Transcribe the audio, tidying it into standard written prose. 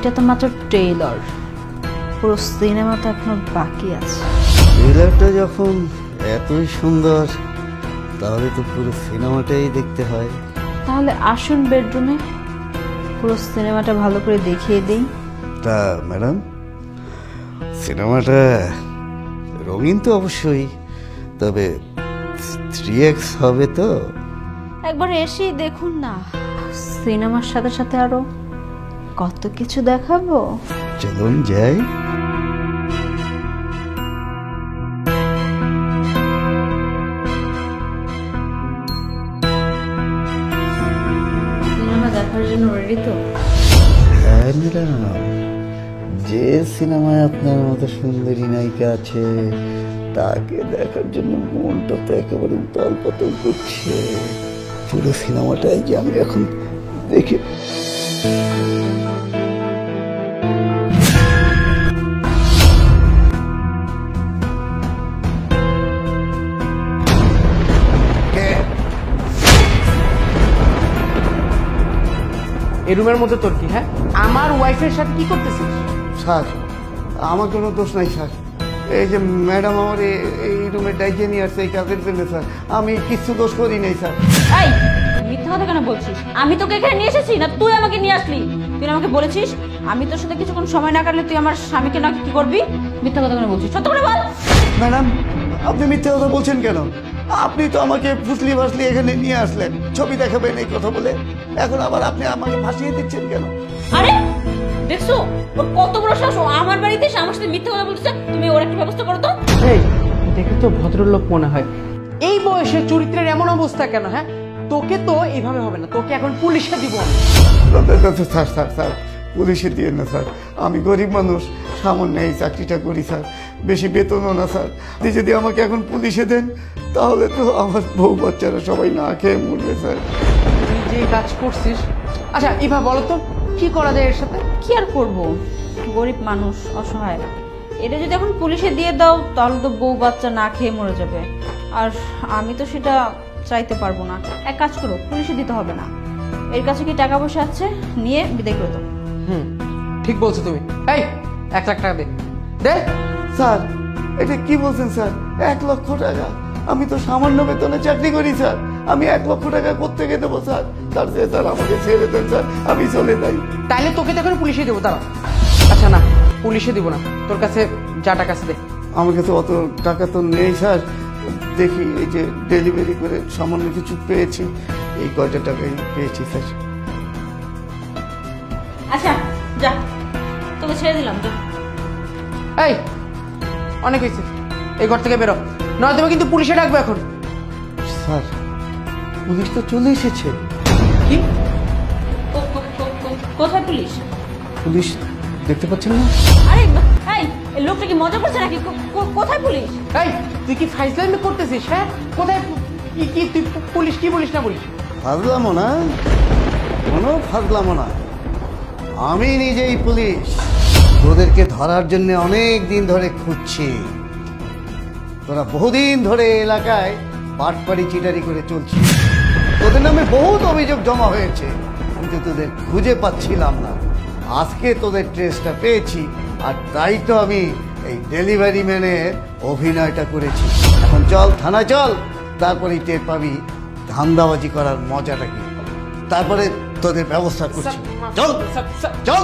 এইটা তো মাত্র ট্রেইলার, পুরো সিনেমা তো এখনো বাকি আছে। ট্রেইলারটা যখন এতই সুন্দর তাহলে তো পুরো সিনেমাটাই দেখতে হয়। তাহলে আসুন বেডরুমে, পুরো সিনেমাটা ভালো করে দেখিয়ে দিই। তা ম্যাডাম, সিনেমাটা রঙিন তো অবশ্যই, তবে 3x হবে তো? একবার এসেই দেখুন না, সিনেমার সাথে সাথে আরো কত কিছু দেখাবো। চলুন যাই। সিনেমা দেখার জন্য রেডি তো? হ্যাঁ ম্যাডাম, যে সিনেমায় আপনার মতো সুন্দরী নায়িকা আছে তাকে দেখার জন্য মনটা তো একেবারে উতাল পাতাল করছে। পুরো সিনেমাটাই যে আমি এখন দেখে এই রুমের মধ্যে তোর কি? হ্যাঁ, আমার ওয়াইফের সাথে কি করতেছিস? স্যার, আমার কোনো দোষ নাই স্যার। এই যে ম্যাডাম আমার এই রুমে ডাইকে নিয়ে আসছে এই কাজের জন্য স্যার, আমি কিছু দোষ করি নাই স্যার। এই মিথ্যা কথা কেন বলছিস? আমি তোকে এখানে নিয়ে এসেছি না তুই আমাকে নিয়ে আসলি? তুই আমাকে বলেছিস আমি তোর সাথে কিছুক্ষণ সময় না কাটলে তুই আমার স্বামীকে না কি করবি? মিথ্যা কথা কেন বলছিস? সত্য করে বল। ম্যাডাম, আপনি মিথ্যে কথা বলছেন কেন? আপনি তো আমাকে ফুসলি ফাসলি এখানে নিয়ে আসলেন ছবি দেখাবেন এই কথা বলে, এখন আবার আপনি আমাকে ফাঁসিয়ে দিচ্ছেন কেন? আরে দেখছো ওর কত বড় সাহস, আমার বাড়িতে এসে আমার সাথে মিথ্যা কথা বলতেছে। তুমি ওর একটা ব্যবস্থা করো তো। এই দেখে তো ভদ্রলোক মনে হয়, এই বয়সে চরিত্রের এমন অবস্থা কেন? হ্যাঁ, তোকে তো এইভাবে হবে না, তোকে এখন পুলিশে দিব। স্যার স্যার স্যার, পুলিশে দিয়ে না স্যার, আমি গরিব মানুষ, সামান্য এই চাকরিটা করি স্যার, বেশি বেতনও না স্যার। আপনি যদি আমাকে এখন পুলিশে দেন তাহলে তো আমার বউ বাচ্চারা সবাই না খেয়ে মরবে স্যার। তুই যে কাজ করছিস, আচ্ছা ইভা বলো তো কি করা যায় এর সাথে? কি আর করবো, গরিব মানুষ, অসহায়, এটা যদি এখন পুলিশে দিয়ে দাও তাহলে তো বউ বাচ্চা না খেয়ে মরে যাবে, আর আমি তো সেটা চাইতে পারবো না। এক কাজ করো, পুলিশে দিতে হবে না, এর কাছে কি টাকা পয়সা আছে, নিয়ে বিদায় করে দাও। ঠিক বলছো তুমি। এই 1 লাখ টাকা দে। দে স্যার, এটা কি বলছেন স্যার? 1 লক্ষ টাকা? আমি তো সামান্য বেতনে চাকরি করি স্যার, আমি 1 লক্ষ টাকা কোত্থেকে দেবো স্যার? তার চেয়ে স্যার আমাকে ছেড়ে দেন স্যার, আমি চলে যাই। তাইলে তোকে তো এখন পুলিশে দেবো। দাঁড়া, আচ্ছা না, পুলিশে দিব না, তোর কাছে যা টাকা আছে দে। আমার কাছে অত টাকা তো নেই স্যার, দেখি এই যে ডেলিভারি করে সামান্য কিছু পেয়েছি, এই কয়টা টাকাই পেয়েছি স্যার। আচ্ছা যা, তোকে ছেড়ে দিলাম, যা। এই অনেক হয়েছে, এই ঘর থেকে বেরো, নয় তুমি কিন্তু পুলিশে ডাকবে এখন। স্যার, পুলিশ তো চলে এসেছে। কি? কোথায় পুলিশ? পুলিশ দেখতে পাচ্ছেন না? আরে এই লোকটা কি মজা করছে নাকি? কোথায় পুলিশ? এই তুই কি ফাইজলামি করতেছিস? হ্যাঁ, কোথায় কি তুই পুলিশ কি বলিস না বলিস? ফাজলামো না, কোনো ফাজলামো না, আমি নিজেই পুলিশ। তোদেরকে ধরার জন্য অনেক দিন ধরে খুঁজছি। তোরা বহুদিন ধরে এলাকায় পাটপাড়ি চিটারি করে চলছিস, তোদের নামে বহুত অভিযোগ জমা হয়েছে, কিন্তু তোদের খুঁজে পাচ্ছিলাম না। আজকে তোদের ট্রেসটা পেয়েছি, আর তাই তো আমি এই ডেলিভারি ম্যানের অভিনয়টা করেছি। এখন চল থানায় চল, তারপরেই টের পাবি ধান্দাবাজি করার মজাটা কি। তারপরে তোদের ব্যবস্থা করছি। চল চল।